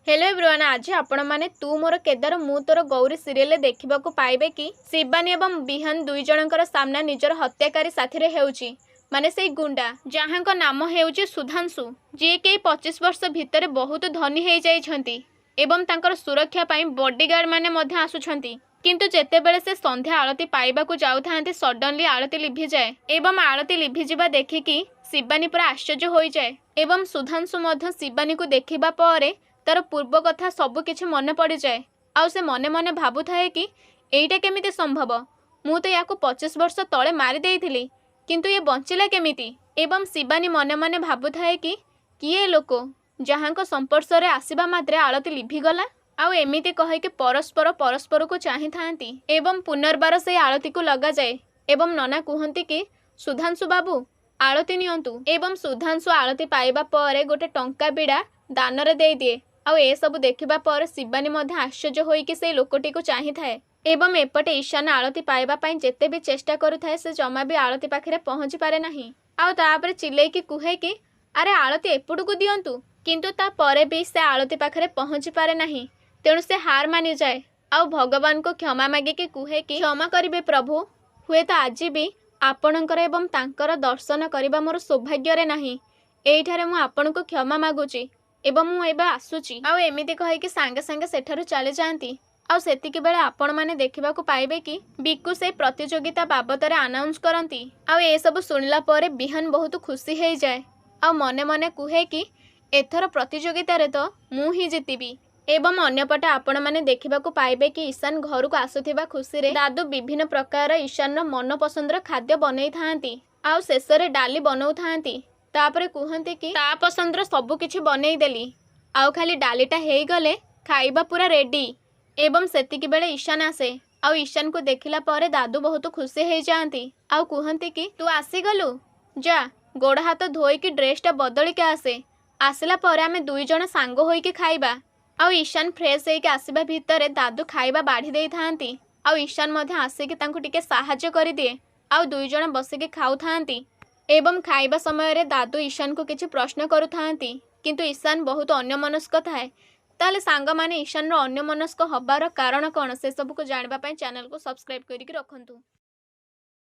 Hello everyone, आज आपण माने तू मोर केदार मु तोर गौरी सीरियल देखा पाइबे कि शिवानी एवं बिहान दुई जनकर सामना निजर हत्याकारी साथी रे हेउची माने से गुंडा जहां को नाम हेउची सुधांशु जी के 25 वर्ष भितर बहुत धनी हो जाइछंती एवं तांकर सुरक्षा पाई बॉडीगार्ड माने मध्य आसुछंती। किंतु जेतेबेले से संध्या आरती पाइबाकू जाउथांती सडनली आरती लिभि जाए एवं आरती लिभि जिबा देखिकी शिवानी पूरा आश्चर्य हो जाए एवं सुधांशु मध्य शिवानी को देखिबा परे तार पूर्व कथा सब किछि मन पड़ जाए। आउ से मने मने भाबु थाए कि एइटा केमिति संभव, मु तो याकू 25 वर्ष तले मारी देइथिली किंतु ये बंचिला केमिति। एवं शिवानी मने मने भाबु थाए कि किए लोक जहां संपर्श रे आसीबा मात्रे आलती लिभि गला आउ एमिति कहे कि परस्पर परस्पर को चाहि थांती एवं पुनर्बार से आलती को लगा जाए एवं नना कहती कि सुधांशु बाबू आलती नियंतु एवं सुधांशु आलती पाइबा परे गोटे टंका बिड़ा दान रे दे दिए। आउ ए सब देखिबा पर शिवानी मध्य आश्चर्य होइकि से लोकटी को चाहि थाए एवं एपटे ईशान आलती पाइबा पई जेते भी चेष्टा करुथाए से जमा भी आलती पाखरे पहुंची पारे नाही। आउ तापरे चिल्लै कि कुहे कि अरे आलती एपटू को दियंतु किंतु ता परे भी से आलती पाखरे पहुंची पारे नाही। तेणु से हार मानि जाए आउ भगवान को क्षमा मागे कि कुहे कि क्षमा करिवे प्रभु, हुए तो आज भी आपणकर एवं तांकर दर्शन करबा मोर सौभाग्य रे नाही। एइठारे मु आपनको क्षमा मागुची एवं मु एबे आसुची। आउ एमिति कहे कि सांगे सांगे सेठारु चले जाती। आउ सेतिकी बेले आपण माने देखिबाकू पाइबे कि बिकु से प्रतियोगिता बाबतरे अनाउंस करती। आउ ए सब सुनिला परे बिहान बहुत खुशी हो जाए आउ मने मने कुहे कि एथर प्रतियोगिता रे तो मु ही जीतिबी। एवं अन्यपटे आपण माने देखिबाकू पाइबे कि ईशान घर को आसुथिबा खुशी रे दादू विभिन्न प्रकार ईशान मन पसंदर खाद्य बनई थांती आउ शेषरे डाली बनौ थांती। तापरे कहते कि ता पसंदर सबु किछि बनई देली आउ खाली डालीटा हेई गले खाइबा पूरा रेडी। एवं सेतिकी बेले ईशान आसे आउ ईशान को देखिला परे दादू बहुत खुशी हो जाती आउ कहते कि तू आसीगलु, जा गोड़ हाथ धोईकी ड्रेसटा बदलिके आसे, आसला परे आमे दुई जण सांग होईकी खाइबा। आउ ईशान फ्रेश होईकी आसीबा भितरे दादू खाइबा बाढ़ी देई थांती आउ ईशान मध्य आसिकी तांकु टिके साहाय्य करि दिए आउ दुई जण बसिकी खाउ थांती। एवं खाइबा समय रे दादू ईशान को किछि प्रश्न करू थांती किंतु ईशान बहुत अन्यमनस्क थाए। ताले सांग माने ईशान रो अन्यमनस्क हबार कारण कौन से सब को जानबा पई चैनल को सब्सक्राइब करिक रखंतु।